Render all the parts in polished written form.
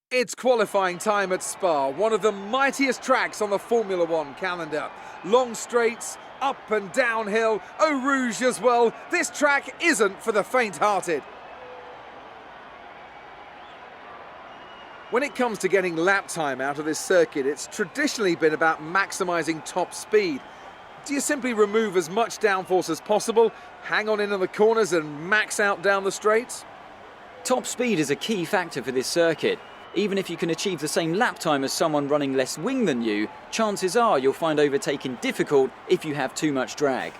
It's qualifying time at Spa, one of the mightiest tracks on the Formula One calendar. Long straights, up and downhill, Eau Rouge as well. This track isn't for the faint-hearted. When it comes to getting lap time out of this circuit, it's traditionally been about maximising top speed. Do you simply remove as much downforce as possible, hang on in the corners and max out down the straights? Top speed is a key factor for this circuit. Even if you can achieve the same lap time as someone running less wing than you, chances are you'll find overtaking difficult if you have too much drag.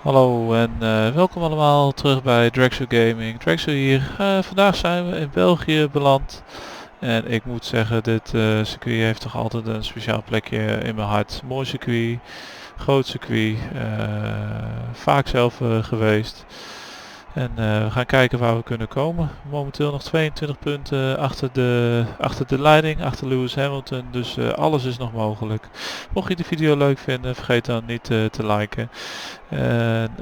Hallo en welkom allemaal terug bij DraXoJ Gaming. DraXoJ hier. Vandaag zijn we in België beland. En ik moet zeggen, dit circuit heeft toch altijd een speciaal plekje in mijn hart. Mooi circuit, groot circuit, vaak zelf geweest. En we gaan kijken waar we kunnen komen. Momenteel nog 22 punten achter de leiding, achter Lewis Hamilton. Dus alles is nog mogelijk. Mocht je de video leuk vinden, vergeet dan niet te liken. En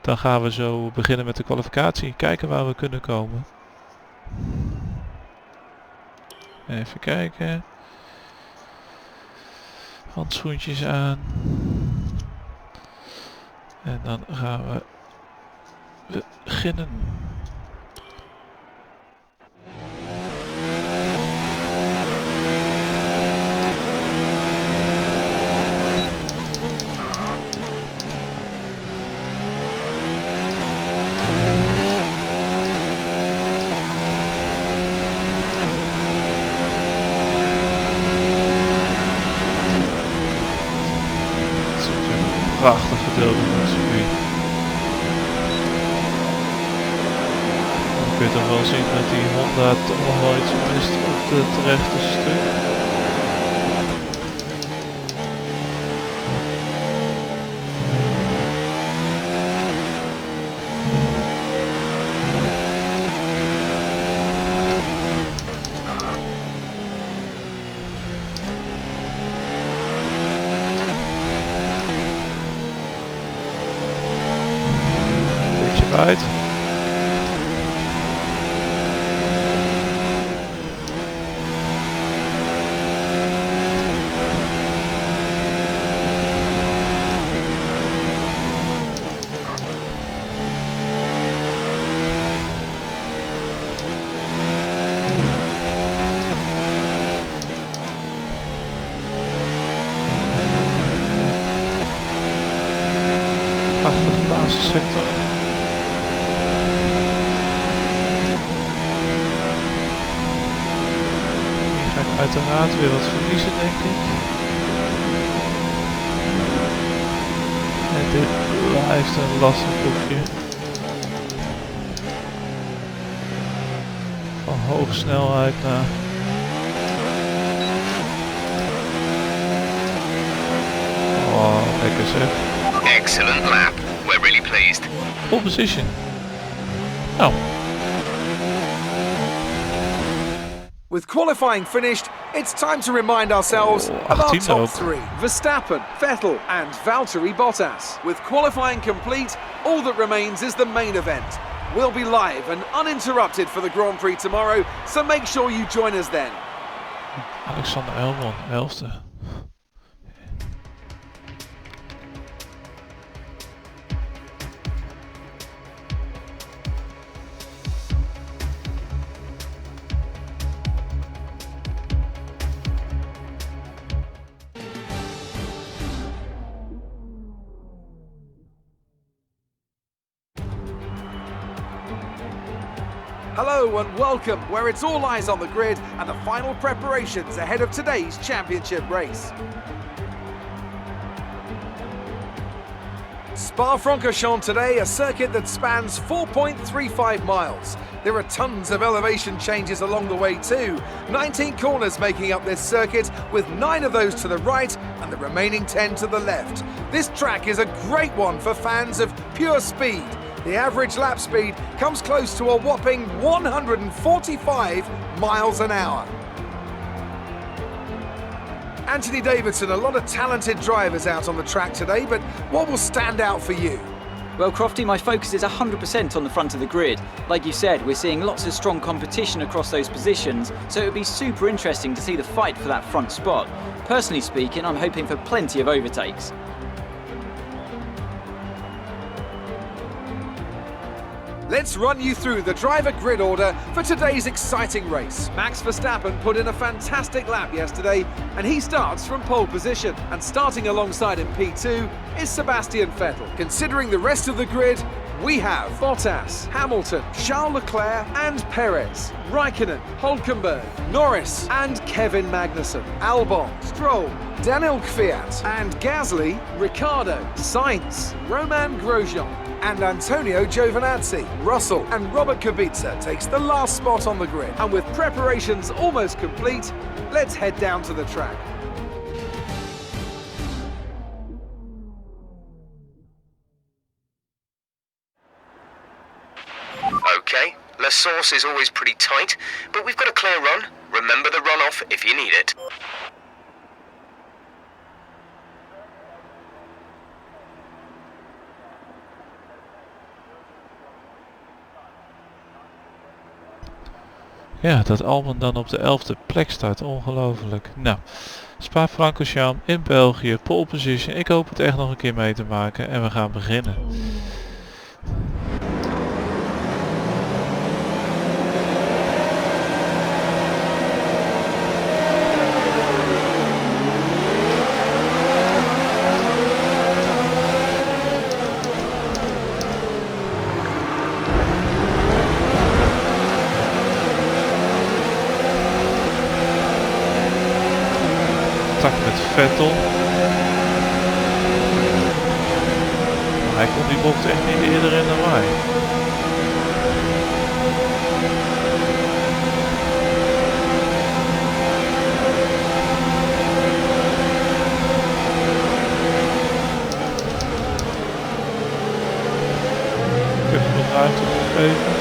dan gaan we zo beginnen met de kwalificatie. Kijken waar we kunnen komen. Even kijken. Handschoentjes aan. En dan gaan we beginnen. Prachtig gedeelte van het circuit. Je kunt toch wel zien dat die Honda toch nog wel iets mist op het rechte stuk. Uit. Achter de basissector. Uiteraard weer wat verliezen, denk ik. En dit blijft een lastig boekje. Van hoge snelheid naar... Oh, lekker zeg. Excellent lap. We're really pleased. Pole position. Nou. With qualifying finished, it's time to remind ourselves of our top three. Verstappen, Vettel and Valtteri Bottas. With qualifying complete, all that remains is the main event. We'll be live and uninterrupted for the Grand Prix tomorrow, so make sure you join us then. Alexander Albon, 11e. Hello and welcome, where it's all eyes on the grid and the final preparations ahead of today's championship race. Spa-Francorchamps today, a circuit that spans 4.35 miles. There are tons of elevation changes along the way too. 19 corners making up this circuit, with 9 of those to the right and the remaining 10 to the left. This track is a great one for fans of pure speed. The average lap speed comes close to a whopping 145 miles an hour. Anthony Davidson, a lot of talented drivers out on the track today, but what will stand out for you? Well, Crofty, my focus is 100% on the front of the grid. Like you said, we're seeing lots of strong competition across those positions, so it would be super interesting to see the fight for that front spot. Personally speaking, I'm hoping for plenty of overtakes. Let's run you through the driver grid order for today's exciting race. Max Verstappen put in a fantastic lap yesterday, and he starts from pole position. And starting alongside in P2 is Sebastian Vettel. Considering the rest of the grid, we have Bottas, Hamilton, Charles Leclerc and Perez, Raikkonen, Hülkenberg, Norris and Kevin Magnussen, Albon, Stroll, Daniel Kvyat and Gasly, Ricciardo, Sainz, Romain Grosjean and Antonio Giovinazzi. Russell and Robert Kubica takes the last spot on the grid. And with preparations almost complete, let's head down to the track. Okay, La Source is always pretty tight, but we've got a clear run. Remember the runoff if you need it. Ja, dat Albon dan op de 11e plek staat, ongelooflijk. Nou, Spa-Francorchamps in België, pole position. Ik hoop het echt nog een keer mee te maken en we gaan beginnen. Met Vettel. Maar hij kon die bocht echt niet eerder in dan wij. Ik heb nog ruimte gegeven.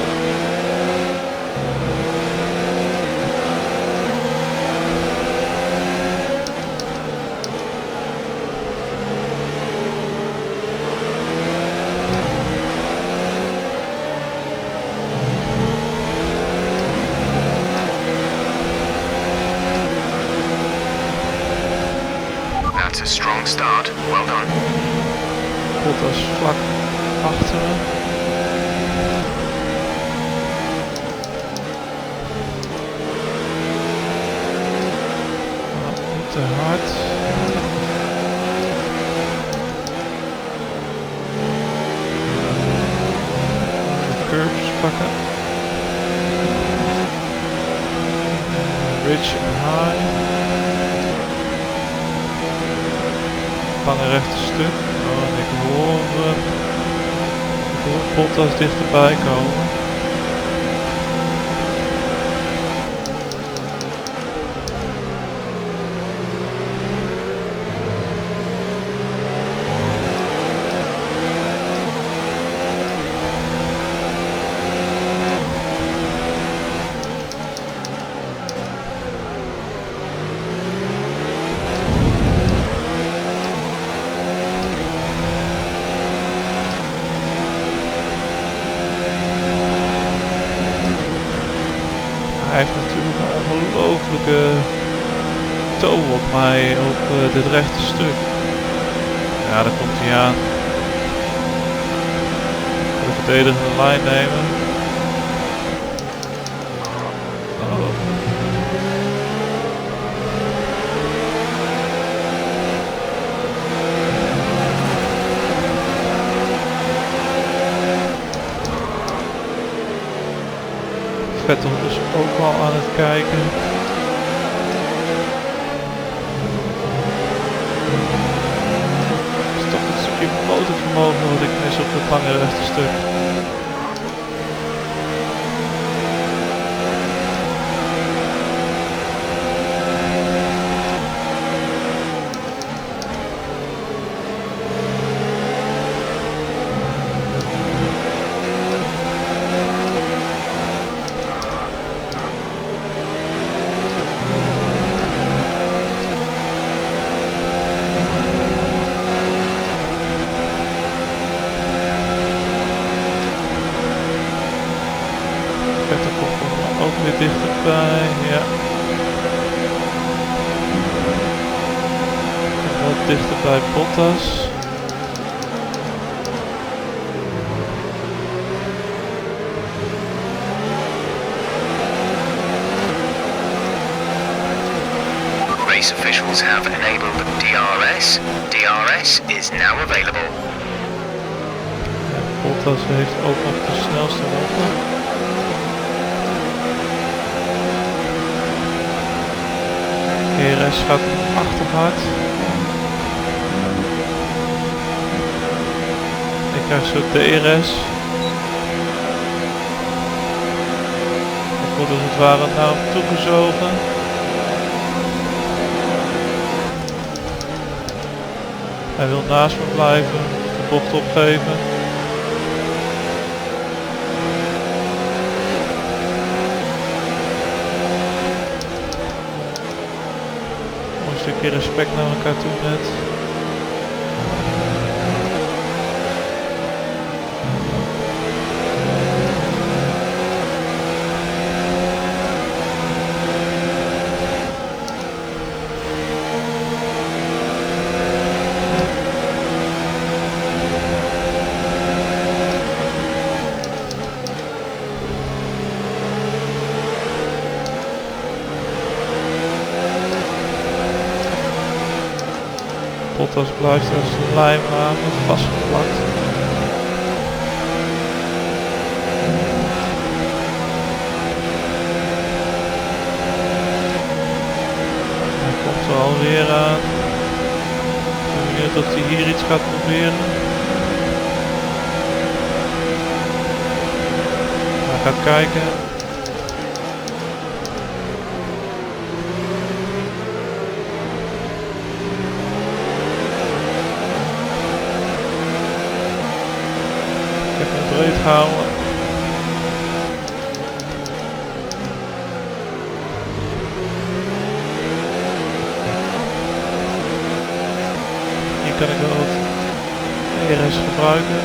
That's a strong start. Well done. Bottas vlak achter me. Niet te hard. De curves pakken. Ridge en high. Lange rechte stuk. Oh, en ik hoor Bottas dichterbij komen. Hij heeft natuurlijk een ongelofelijke toe op mij op dit rechte stuk. Ja, daar komt hij aan. De verdedigende lijn nemen. Oh. Vettel dus ook wel aan het kijken. Het is toch een stukje motorvermogen wat ik mis op het lange rechte stuk. Weer dichterbij, ja. En wat dichterbij Bottas. Race officials have enabled DRS. DRS is now available. Ja, Bottas heeft ook nog de snelste ronde. DRS gaat achterhard. Ik krijg zo DRS. Ik word als het ware naar hem toegezogen. Hij wil naast me blijven, de bocht opgeven. Een stukje respect naar elkaar toe net. Bottas blijft als een lijm aan, vastgeplakt. Hij komt er alweer aan. Ik ben benieuwd of hij hier iets gaat proberen. Hij gaat kijken. Breed houden. Hier kan ik wel wat ERS gebruiken.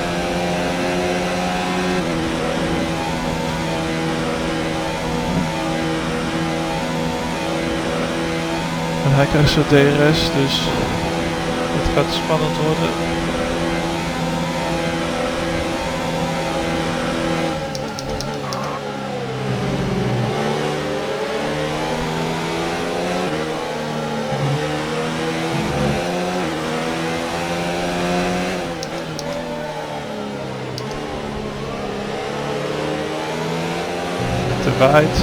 En hij krijgt zo DRS, dus het gaat spannend worden. Te wijd.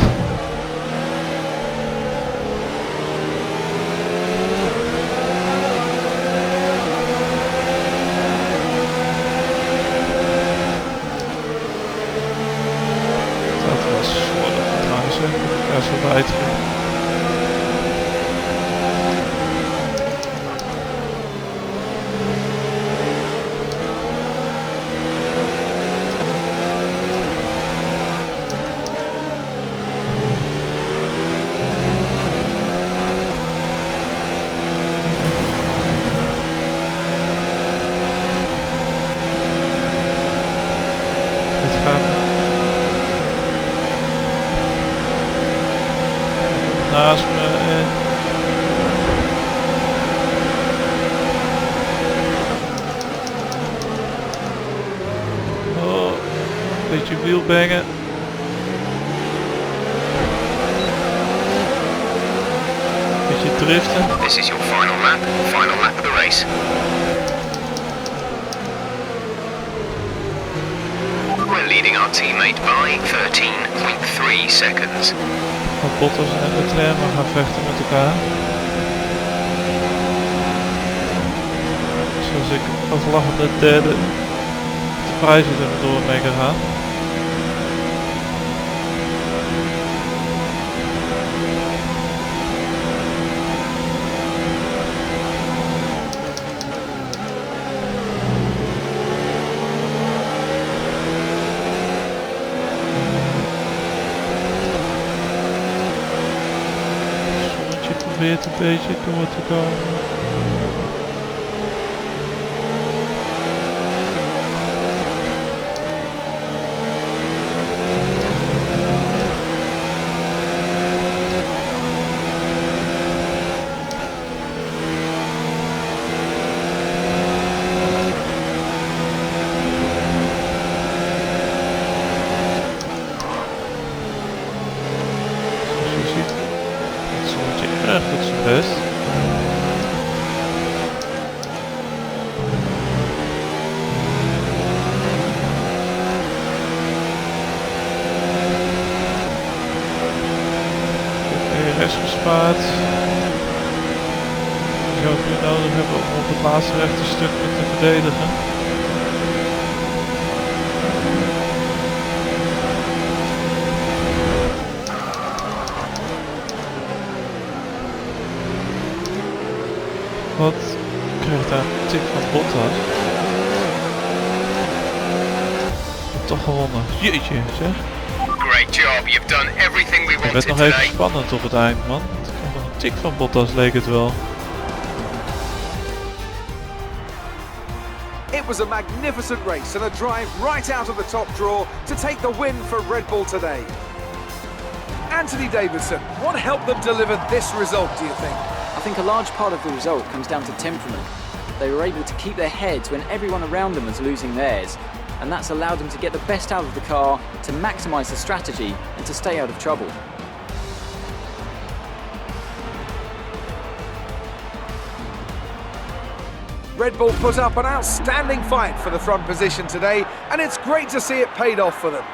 Dat was slordig trouwens, hè, dat ik zo wijd ging. Naast me en oh, een beetje wielbangen. Beetje driften. This is your final lap of the race. We're leading our teammate by 13.3 seconds. Bottas en Leclerc gaan vechten met elkaar. Zoals ik als lachende derde de prijzen er door mee gaan. Probeert een beetje door te komen. stress gespaard. Die zou ik nu nodig hebben om op het laatste rechte stuk te verdedigen. Wat krijgt daar een tik van Bottas? Toch gewonnen. Jeetje zeg. Great job, you've done everything we Het wanted werd nog even today. spannend op het eind man. Het kwam nog een tik van Bottas leek het wel. It was a magnificent race and a drive right out of the top draw to take the win for Red Bull today. Anthony Davidson, what helped them deliver this result, do you think? I think a large part of the result comes down to temperament. They were able to keep their heads when everyone around them was losing theirs, and that's allowed them to get the best out of the car, to maximise the strategy and to stay out of trouble. Red Bull put up an outstanding fight for the front position today, and it's great to see it paid off for them.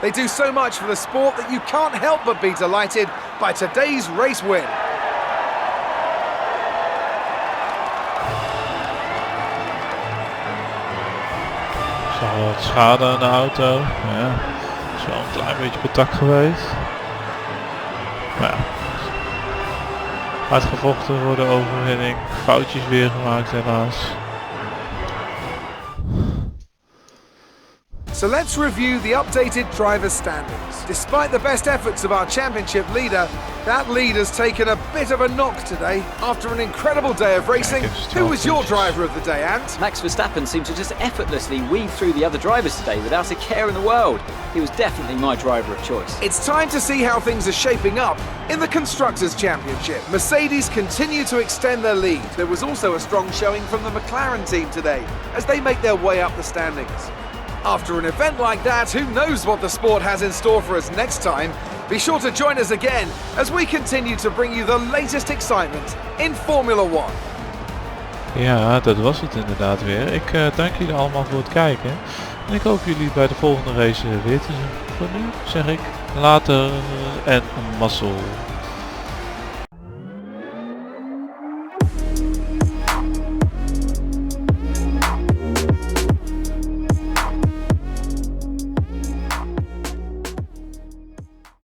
They do so much for the sport that you can't help but be delighted by today's race win. Wat schade aan de auto. Ja, is wel een klein beetje contact geweest. Maar ja, hard gevochten voor de overwinning. Foutjes weer gemaakt helaas. So let's review the updated driver's standings. Despite the best efforts of our championship leader, that lead has taken a bit of a knock today. After an incredible day of racing, who was your driver of the day, Ant? Max Verstappen seemed to just effortlessly weave through the other drivers today without a care in the world. He was definitely my driver of choice. It's time to see how things are shaping up in the Constructors' Championship. Mercedes continue to extend their lead. There was also a strong showing from the McLaren team today as they make their way up the standings. After an event like that, who knows what the sport has in store for us next time? Be sure to join us again as we continue to bring you the latest excitement in Formula 1. Ja, dat was het inderdaad weer. Ik dank jullie allemaal voor het kijken. En ik hoop jullie bij de volgende race weer te zien. Voor nu zeg ik later en mazzel.